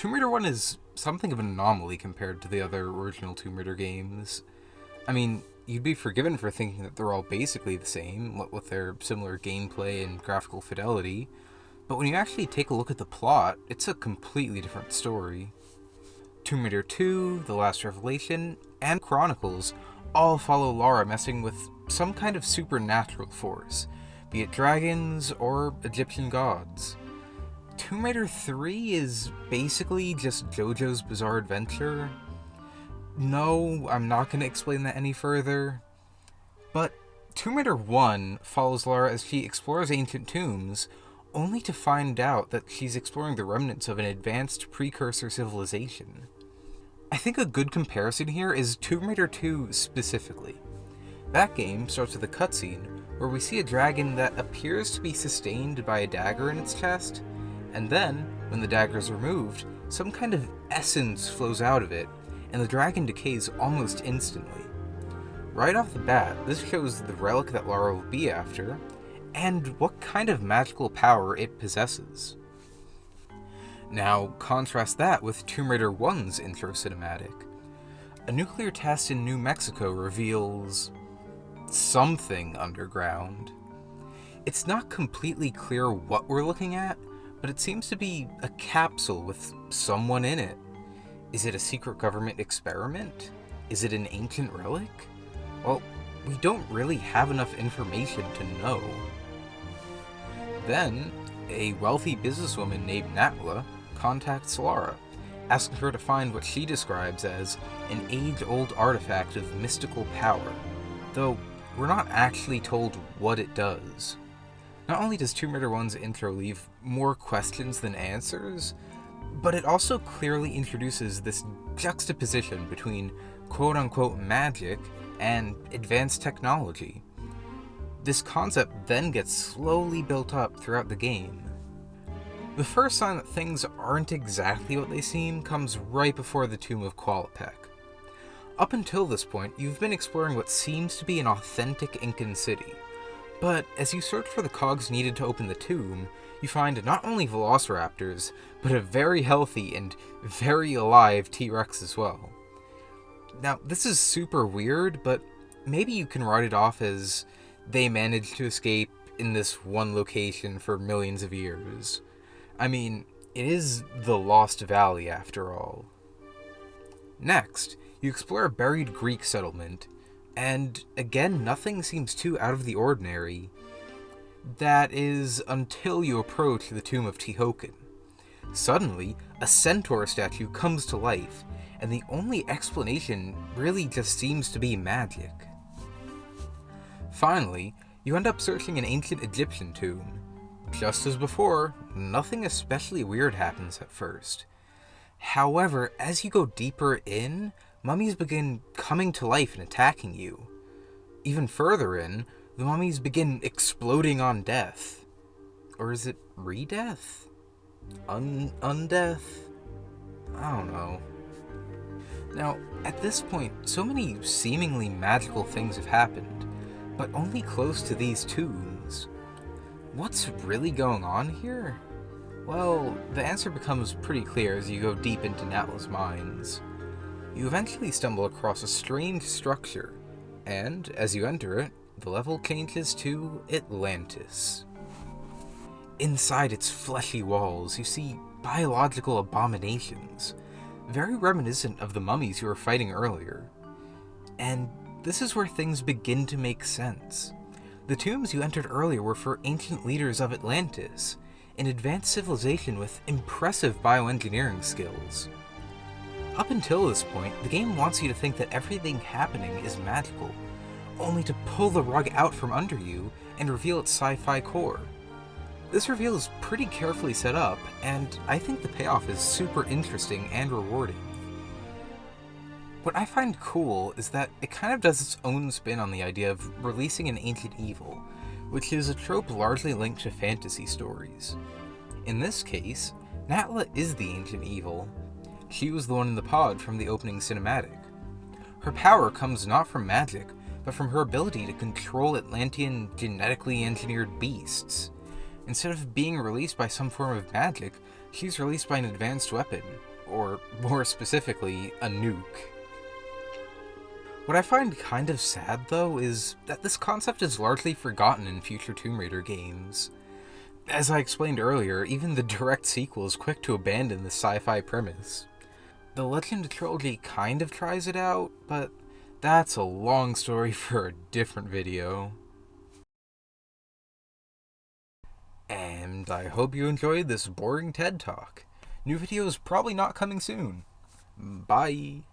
Tomb Raider 1 is something of an anomaly compared to the other original Tomb Raider games. I mean, you'd be forgiven for thinking that they're all basically the same, what with their similar gameplay and graphical fidelity, but when you actually take a look at the plot, it's a completely different story. Tomb Raider 2, The Last Revelation, and Chronicles all follow Lara messing with some kind of supernatural force, be it dragons or Egyptian gods. Tomb Raider 3 is basically just JoJo's Bizarre Adventure. No, I'm not going to explain that any further. But Tomb Raider 1 follows Lara as she explores ancient tombs, only to find out that she's exploring the remnants of an advanced precursor civilization. I think a good comparison here is Tomb Raider 2 specifically. That game starts with a cutscene where we see a dragon that appears to be sustained by a dagger in its chest, and then, when the dagger is removed, some kind of essence flows out of it, and the dragon decays almost instantly. Right off the bat, this shows the relic that Lara will be after, and what kind of magical power it possesses. Now, contrast that with Tomb Raider 1's intro cinematic. A nuclear test in New Mexico reveals something underground. It's not completely clear what we're looking at, but it seems to be a capsule with someone in it. Is it a secret government experiment? Is it an ancient relic? Well, we don't really have enough information to know. Then, a wealthy businesswoman named Natla contacts Lara, asking her to find what she describes as an age-old artifact of mystical power, though we're not actually told what it does. Not only does Tomb Raider 1's intro leave more questions than answers, but it also clearly introduces this juxtaposition between quote-unquote magic and advanced technology. This concept then gets slowly built up throughout the game. The first sign that things aren't exactly what they seem comes right before the Tomb of Qualopec. Up until this point, you've been exploring what seems to be an authentic Incan city, but as you search for the cogs needed to open the tomb, you find not only velociraptors, but a very healthy and very alive T-Rex as well. Now, this is super weird, but maybe you can write it off as they managed to escape in this one location for millions of years. I mean, it is the Lost Valley after all. Next, you explore a buried Greek settlement, and again, nothing seems too out of the ordinary. That is, until you approach the tomb of Tihocan. Suddenly, a centaur statue comes to life, and the only explanation really just seems to be magic. Finally, you end up searching an ancient Egyptian tomb. Just as before, nothing especially weird happens at first. However, as you go deeper in, mummies begin coming to life and attacking you. Even further in, the mummies begin exploding on death. Or is it re-death? Undeath? I don't know. Now, at this point, so many seemingly magical things have happened, but only close to these tombs. What's really going on here? Well, the answer becomes pretty clear as you go deep into Natla's mines. You eventually stumble across a strange structure, and as you enter it, the level changes to Atlantis. Inside its fleshy walls, you see biological abominations, very reminiscent of the mummies you were fighting earlier. And this is where things begin to make sense. The tombs you entered earlier were for ancient leaders of Atlantis, an advanced civilization with impressive bioengineering skills. Up until this point, the game wants you to think that everything happening is magical, only to pull the rug out from under you and reveal its sci-fi core. This reveal is pretty carefully set up, and I think the payoff is super interesting and rewarding. What I find cool is that it kind of does its own spin on the idea of releasing an ancient evil, which is a trope largely linked to fantasy stories. In this case, Natla is the ancient evil. She was the one in the pod from the opening cinematic. Her power comes not from magic, but from her ability to control Atlantean genetically engineered beasts. Instead of being released by some form of magic, she's released by an advanced weapon, or more specifically, a nuke. What I find kind of sad, though, is that this concept is largely forgotten in future Tomb Raider games. As I explained earlier, even the direct sequel is quick to abandon the sci-fi premise. The Legend trilogy kind of tries it out, but that's a long story for a different video. And I hope you enjoyed this boring TED Talk. New videos probably not coming soon. Bye!